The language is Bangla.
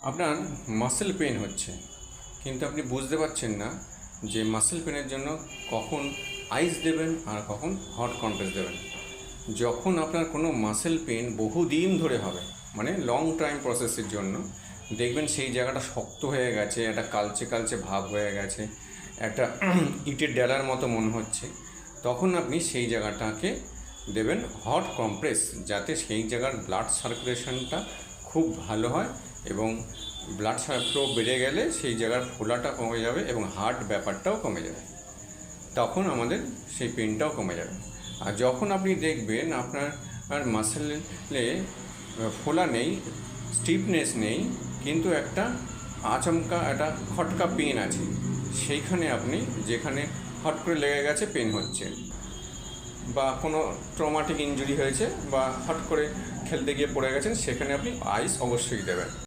আপনার মাসেল পেন হচ্ছে, কিন্তু আপনি বুঝতে পারছেন না যে মাসেল পেনের জন্য কখন আইস দেবেন আর কখন হট কম্প্রেস দেবেন। যখন আপনার কোনো মাসেল পেন বহুদিন ধরে হবে, মানে লং টাইম প্রসেসের জন্য দেখবেন সেই জায়গাটা শক্ত হয়ে গেছে, একটা কালচে কালচে ভাব হয়ে গেছে, একটা ইটের ডেলার মতো মনে হচ্ছে, তখন আপনি সেই জায়গাটাকে দেবেন হট কম্প্রেস, যাতে সেই জায়গার ব্লাড সার্কুলেশনটা খুব ভালো হয় এবং ব্লাড ফ্লো বেড়ে গেলে সেই জায়গার ফোলাটা কমে যাবে এবং হার্ট ব্যাপারটাও কমে যাবে। তখন আমাদের সেই পেনটাও কমে যাবে। আর যখন আপনি দেখবেন আপনার মাসেলে ফোলা নেই, স্টিফনেস নেই, কিন্তু একটা আচমকা একটা খটকা পেন আছে, সেইখানে আপনি যেখানে হট করে লেগে গেছে পেন হচ্ছে, বা কোনো ট্রমাটিক ইনজুরি হয়েছে বা হট করে খেলতে গিয়ে পড়ে গেছেন, সেখানে আপনি আইস অবশ্যই দেবেন।